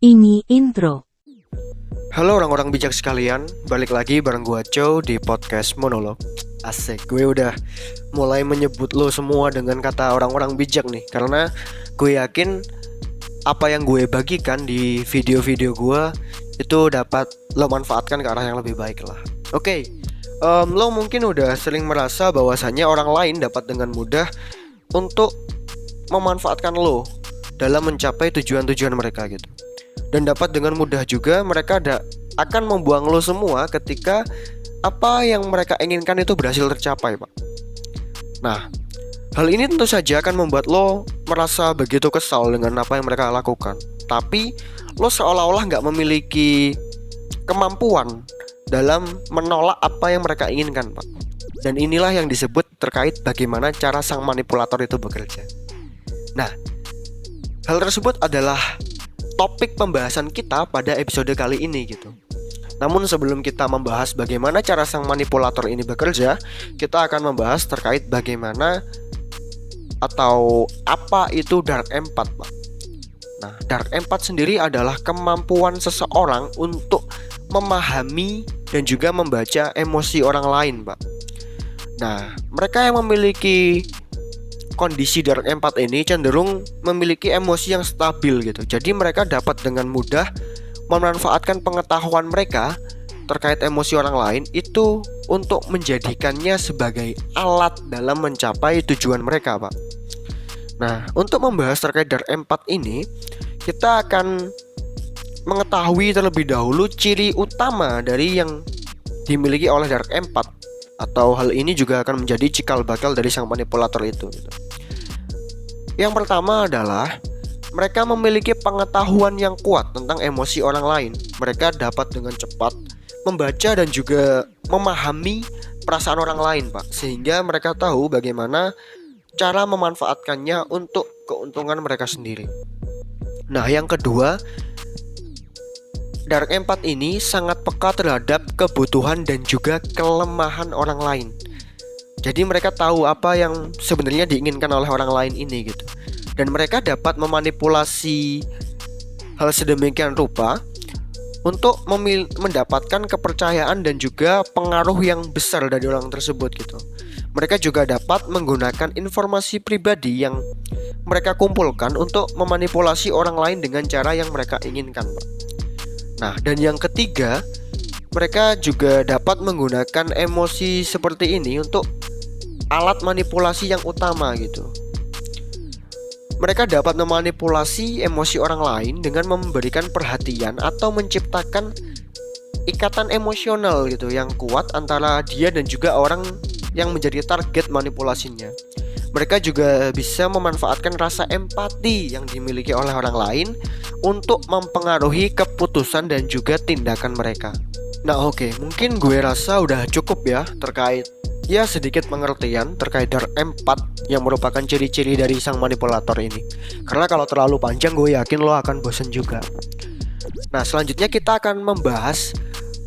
Ini intro. Halo orang-orang bijak sekalian, balik lagi bareng gua Joe di podcast Monolog. Asik, gue udah mulai menyebut lo semua dengan kata orang-orang bijak nih, karena gue yakin apa yang gue bagikan di video-video gue itu dapat lo manfaatkan ke arah yang lebih baik lah. Oke, lo mungkin udah sering merasa bahwasannya orang lain dapat dengan mudah untuk memanfaatkan lo dalam mencapai tujuan-tujuan mereka gitu. Dan dapat dengan mudah juga mereka akan membuang lo semua ketika apa yang mereka inginkan itu berhasil tercapai, Pak. Nah, hal ini tentu saja akan membuat lo merasa begitu kesal dengan apa yang mereka lakukan. Tapi lo seolah-olah nggak memiliki kemampuan dalam menolak apa yang mereka inginkan, Pak. Dan inilah yang disebut terkait bagaimana cara sang manipulator itu bekerja. Nah, hal tersebut adalah topik pembahasan kita pada episode kali ini gitu. Namun sebelum kita membahas bagaimana cara sang manipulator ini bekerja, kita akan membahas terkait bagaimana atau apa itu dark empath, Pak. Nah, dark empath sendiri adalah kemampuan seseorang untuk memahami dan juga membaca emosi orang lain, Pak. Nah, mereka yang memiliki kondisi dark empath ini cenderung memiliki emosi yang stabil gitu. Jadi mereka dapat dengan mudah memanfaatkan pengetahuan mereka terkait emosi orang lain itu untuk menjadikannya sebagai alat dalam mencapai tujuan mereka, Pak. Nah, untuk membahas terkait dark empath ini, kita akan mengetahui terlebih dahulu ciri utama dari yang dimiliki oleh dark empath, atau hal ini juga akan menjadi cikal bakal dari sang manipulator itu gitu. Yang pertama adalah mereka memiliki pengetahuan yang kuat tentang emosi orang lain. Mereka dapat dengan cepat membaca dan juga memahami perasaan orang lain, Pak. Sehingga mereka tahu bagaimana cara memanfaatkannya untuk keuntungan mereka sendiri. Nah, yang kedua, dark empath ini sangat peka terhadap kebutuhan dan juga kelemahan orang lain. Jadi mereka tahu apa yang sebenarnya diinginkan oleh orang lain ini gitu. Dan mereka dapat memanipulasi hal sedemikian rupa untuk mendapatkan kepercayaan dan juga pengaruh yang besar dari orang tersebut gitu. Mereka juga dapat menggunakan informasi pribadi yang mereka kumpulkan untuk memanipulasi orang lain dengan cara yang mereka inginkan, Pak. Nah, dan yang ketiga, mereka juga dapat menggunakan emosi seperti ini untuk alat manipulasi yang utama gitu. Mereka dapat memanipulasi emosi orang lain dengan memberikan perhatian atau menciptakan ikatan emosional gitu yang kuat antara dia dan juga orang yang menjadi target manipulasinya. Mereka juga bisa memanfaatkan rasa empati yang dimiliki oleh orang lain untuk mempengaruhi keputusan dan juga tindakan mereka. Nah, oke, mungkin gue rasa udah cukup ya terkait sedikit pengertian terkait dark empath yang merupakan ciri-ciri dari sang manipulator ini. Karena kalau terlalu panjang gue yakin lo akan bosan juga. Nah, selanjutnya kita akan membahas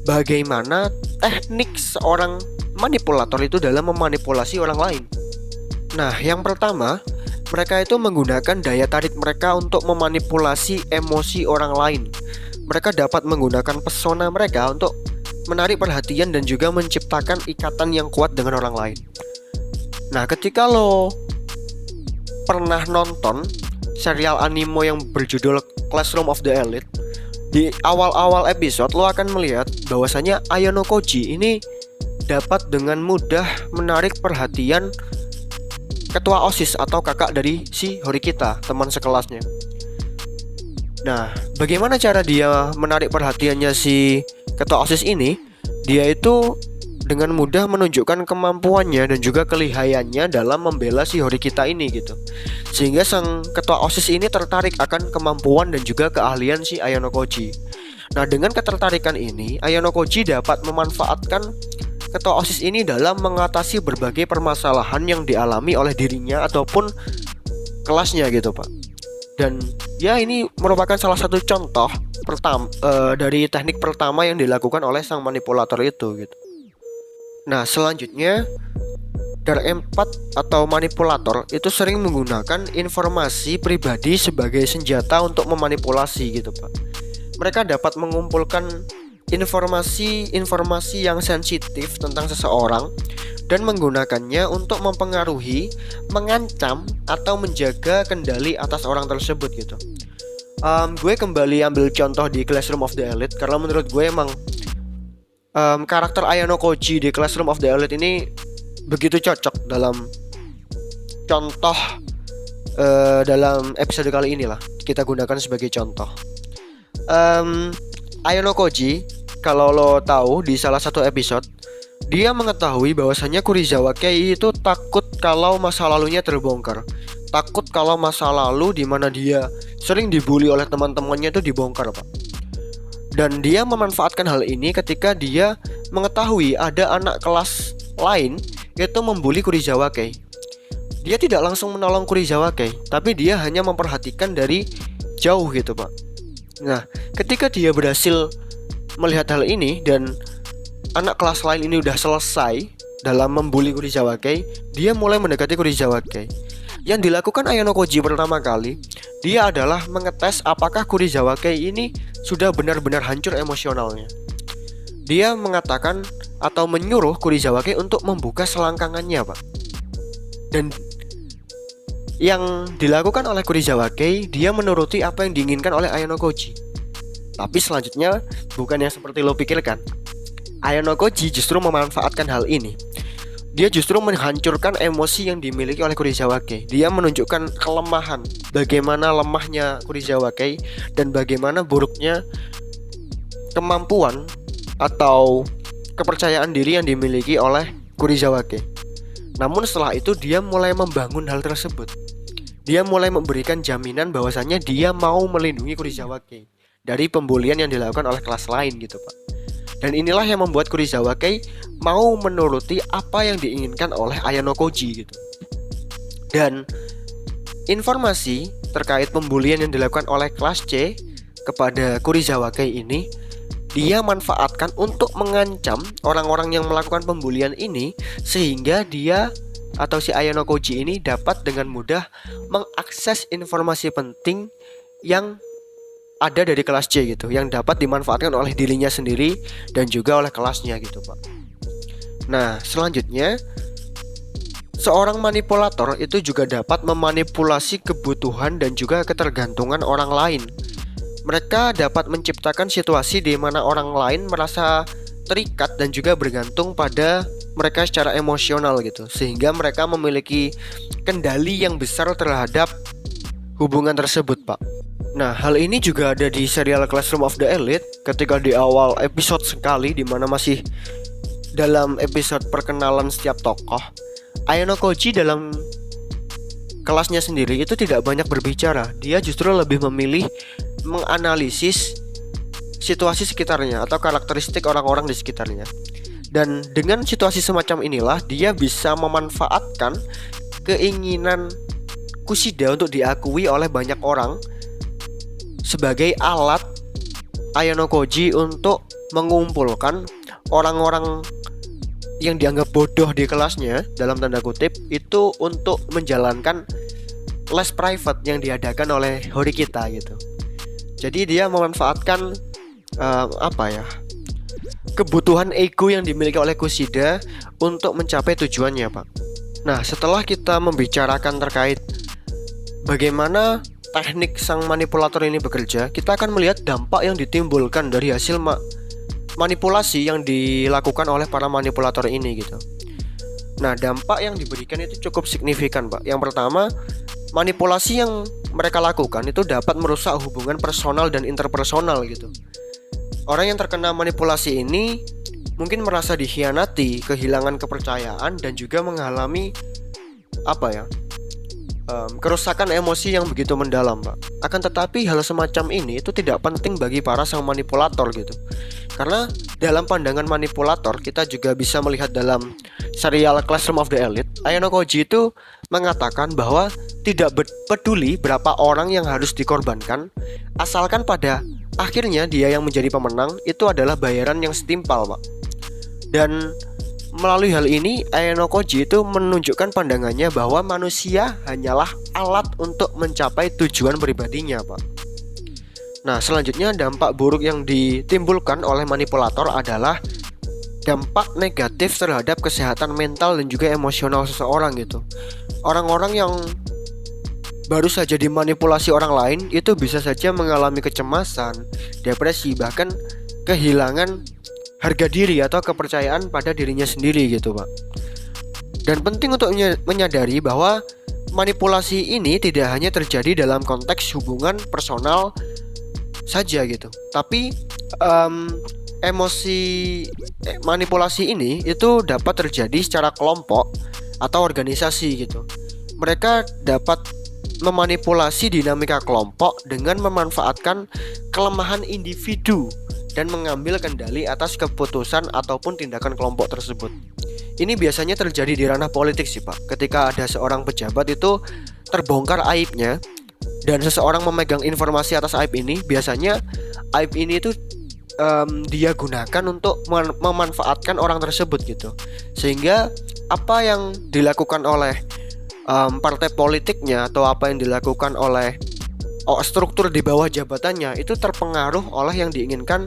bagaimana teknik seorang manipulator itu dalam memanipulasi orang lain. Nah, yang pertama, mereka itu menggunakan daya tarik mereka untuk memanipulasi emosi orang lain. Mereka dapat menggunakan pesona mereka untuk menarik perhatian dan juga menciptakan ikatan yang kuat dengan orang lain. Nah, ketika lo pernah nonton serial anime yang berjudul Classroom of the Elite, di awal-awal episode lo akan melihat bahwasanya Ayano Koji ini dapat dengan mudah menarik perhatian ketua OSIS atau kakak dari si Horikita, teman sekelasnya. Nah, bagaimana cara dia menarik perhatiannya si ketua OSIS ini? Dia itu dengan mudah menunjukkan kemampuannya dan juga kelihayannya dalam membela si Horikita ini gitu. Sehingga sang ketua OSIS ini tertarik akan kemampuan dan juga keahlian si Ayano Koji. Nah, dengan ketertarikan ini, Ayano Koji dapat memanfaatkan ketua OSIS ini dalam mengatasi berbagai permasalahan yang dialami oleh dirinya ataupun kelasnya gitu, Pak. Dan ya, ini merupakan salah satu contoh dari teknik pertama yang dilakukan oleh sang manipulator itu gitu. Nah, selanjutnya dark empath atau manipulator itu sering menggunakan informasi pribadi sebagai senjata untuk memanipulasi gitu, Pak. mereka dapat mengumpulkan informasi-informasi yang sensitif tentang seseorang dan menggunakannya untuk mempengaruhi, mengancam, atau menjaga kendali atas orang tersebut gitu. Gue kembali ambil contoh di Classroom of the Elite karena menurut gue emang karakter Ayano Koji di Classroom of the Elite ini begitu cocok dalam contoh dalam episode kali ini lah. Kita gunakan sebagai contoh. Ayano Koji, kalau lo tahu di salah satu episode, dia mengetahui bahwasannya Kurizawa Kei itu takut kalau masa lalunya terbongkar. Takut kalau masa lalu di mana dia sering dibully oleh teman-temannya itu dibongkar, Pak. Dan dia memanfaatkan hal ini ketika dia mengetahui ada anak kelas lain itu membuli Kurizawa Kei. Dia tidak langsung menolong Kurizawa Kei, tapi dia hanya memperhatikan dari jauh gitu, Pak. Nah, ketika dia berhasil melihat hal ini dan anak kelas lain ini udah selesai dalam membuli Kurizawa Kei, dia mulai mendekati Kurizawa Kei. Yang dilakukan Ayano Koji pertama kali, dia adalah mengetes apakah Kurizawa Kei ini sudah benar-benar hancur emosionalnya. Dia mengatakan atau menyuruh Kurizawa Kei untuk membuka selangkangannya, Pak. Dan yang dilakukan oleh Kurizawa Kei, dia menuruti apa yang diinginkan oleh Ayano Koji. Tapi selanjutnya bukan yang seperti lo pikirkan. Ayano Koji justru memanfaatkan hal ini. Dia justru menghancurkan emosi yang dimiliki oleh Kurizawa Kei. Dia menunjukkan kelemahan, bagaimana lemahnya Kurizawa Kei dan bagaimana buruknya kemampuan atau kepercayaan diri yang dimiliki oleh Kurizawa Kei. Namun setelah itu dia mulai membangun hal tersebut. Dia mulai memberikan jaminan bahwasannya dia mau melindungi Kurizawa Kei dari pembulian yang dilakukan oleh kelas lain gitu, Pak. Dan inilah yang membuat Kurizawa Kei mau menuruti apa yang diinginkan oleh Ayano Koji gitu. Dan informasi terkait pembulian yang dilakukan oleh kelas C kepada Kurizawa Kei ini dia manfaatkan untuk mengancam orang-orang yang melakukan pembulian ini, sehingga dia atau si Ayano Koji ini dapat dengan mudah mengakses informasi penting yang ada dari kelas C gitu, yang dapat dimanfaatkan oleh dirinya sendiri dan juga oleh kelasnya gitu, Pak. Nah, selanjutnya seorang manipulator itu juga dapat memanipulasi kebutuhan dan juga ketergantungan orang lain. Mereka dapat menciptakan situasi di mana orang lain merasa terikat dan juga bergantung pada mereka secara emosional gitu, sehingga mereka memiliki kendali yang besar terhadap hubungan tersebut, Pak. Nah, hal ini juga ada di serial Classroom of the Elite ketika di awal episode sekali, di mana masih dalam episode perkenalan setiap tokoh. Ayano Koji dalam kelasnya sendiri itu tidak banyak berbicara. Dia justru lebih memilih menganalisis situasi sekitarnya atau karakteristik orang-orang di sekitarnya. Dan dengan situasi semacam inilah dia bisa memanfaatkan keinginan Kushida untuk diakui oleh banyak orang sebagai alat Ayano Koji untuk mengumpulkan orang-orang yang dianggap bodoh di kelasnya dalam tanda kutip itu untuk menjalankan les private yang diadakan oleh Horikita gitu. Jadi dia memanfaatkan kebutuhan ego yang dimiliki oleh Kushida untuk mencapai tujuannya, Pak. Nah, setelah kita membicarakan terkait bagaimana teknik sang manipulator ini bekerja, kita akan melihat dampak yang ditimbulkan dari hasil manipulasi yang dilakukan oleh para manipulator ini gitu. Nah, dampak yang diberikan itu cukup signifikan, Pak. Yang pertama, manipulasi yang mereka lakukan itu dapat merusak hubungan personal dan interpersonal gitu. Orang yang terkena manipulasi ini mungkin merasa dikhianati, kehilangan kepercayaan dan juga mengalami kerusakan emosi yang begitu mendalam, Pak. Akan tetapi hal semacam ini itu tidak penting bagi para sang manipulator gitu. Karena dalam pandangan manipulator, kita juga bisa melihat dalam serial Classroom of the Elite, Ayano Koji itu mengatakan bahwa tidak peduli berapa orang yang harus dikorbankan, asalkan pada akhirnya dia yang menjadi pemenang itu adalah bayaran yang setimpal, Pak. Dan melalui hal ini, Ayano Koji itu menunjukkan pandangannya bahwa manusia hanyalah alat untuk mencapai tujuan pribadinya, Pak. Nah, selanjutnya dampak buruk yang ditimbulkan oleh manipulator adalah dampak negatif terhadap kesehatan mental dan juga emosional seseorang gitu. Orang-orang yang baru saja dimanipulasi orang lain itu bisa saja mengalami kecemasan, depresi, bahkan kehilangan harga diri atau kepercayaan pada dirinya sendiri gitu, Pak. Dan penting untuk menyadari bahwa manipulasi ini tidak hanya terjadi dalam konteks hubungan personal saja gitu, tapi emosi manipulasi ini itu dapat terjadi secara kelompok atau organisasi gitu. Mereka dapat memanipulasi dinamika kelompok dengan memanfaatkan kelemahan individu dan mengambil kendali atas keputusan ataupun tindakan kelompok tersebut. Ini biasanya terjadi di ranah politik sih, Pak. Ketika ada seorang pejabat itu terbongkar aibnya dan seseorang memegang informasi atas aib ini, biasanya aib ini itu dia gunakan untuk memanfaatkan orang tersebut gitu. Sehingga apa yang dilakukan oleh partai politiknya atau apa yang dilakukan oleh struktur di bawah jabatannya itu terpengaruh oleh yang diinginkan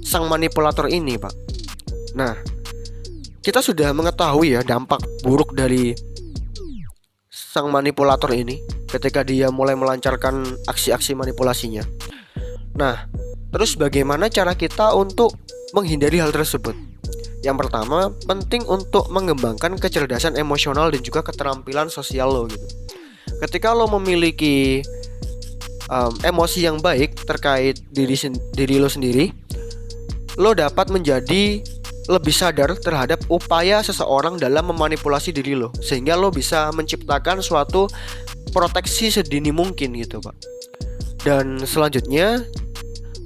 sang manipulator ini, Pak. Nah, kita sudah mengetahui ya dampak buruk dari sang manipulator ini ketika dia mulai melancarkan aksi-aksi manipulasinya. Nah, terus bagaimana cara kita untuk menghindari hal tersebut? Yang pertama, penting untuk mengembangkan kecerdasan emosional dan juga keterampilan sosial lo gitu. Ketika lo memiliki emosi yang baik terkait diri lo sendiri, lo dapat menjadi lebih sadar terhadap upaya seseorang dalam memanipulasi diri lo, sehingga lo bisa menciptakan suatu proteksi sedini mungkin gitu, Pak. Dan selanjutnya,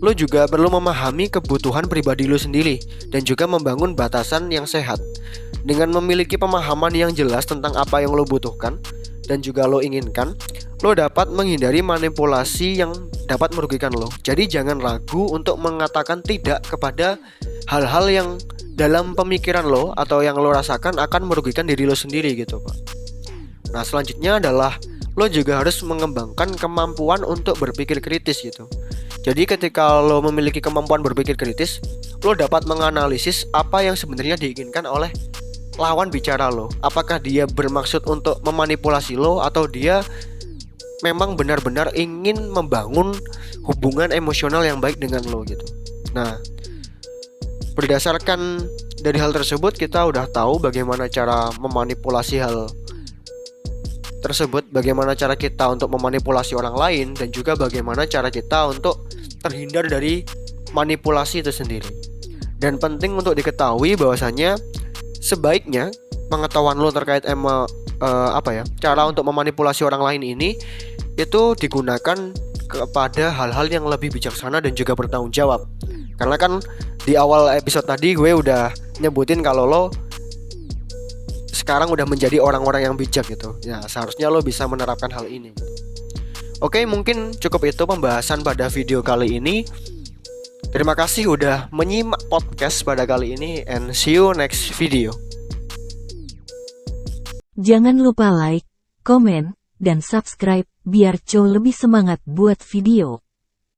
lo juga perlu memahami kebutuhan pribadi lo sendiri dan juga membangun batasan yang sehat. Dengan memiliki pemahaman yang jelas tentang apa yang lo butuhkan dan juga lo inginkan, lo dapat menghindari manipulasi yang dapat merugikan lo. Jadi jangan ragu untuk mengatakan tidak kepada hal-hal yang dalam pemikiran lo atau yang lo rasakan akan merugikan diri lo sendiri gitu, Pak. Nah, selanjutnya adalah lo juga harus mengembangkan kemampuan untuk berpikir kritis gitu. Jadi ketika lo memiliki kemampuan berpikir kritis, lo dapat menganalisis apa yang sebenarnya diinginkan oleh lawan bicara lo. Apakah dia bermaksud untuk memanipulasi lo atau dia memang benar-benar ingin membangun hubungan emosional yang baik dengan lo gitu. Nah, berdasarkan dari hal tersebut kita udah tahu bagaimana cara memanipulasi hal tersebut, bagaimana cara kita untuk memanipulasi orang lain, dan juga bagaimana cara kita untuk terhindar dari manipulasi itu sendiri. Dan penting untuk diketahui bahwasanya sebaiknya pengetahuan lo terkait cara untuk memanipulasi orang lain ini itu digunakan kepada hal-hal yang lebih bijaksana dan juga bertanggung jawab. Karena kan di awal episode tadi gue udah nyebutin kalau lo sekarang udah menjadi orang-orang yang bijak gitu. Ya, seharusnya lo bisa menerapkan hal ini. Oke, mungkin cukup itu pembahasan pada video kali ini. Terima kasih udah menyimak podcast pada kali ini, and see you next video. Jangan lupa like, komen, dan subscribe biar Chow lebih semangat buat video.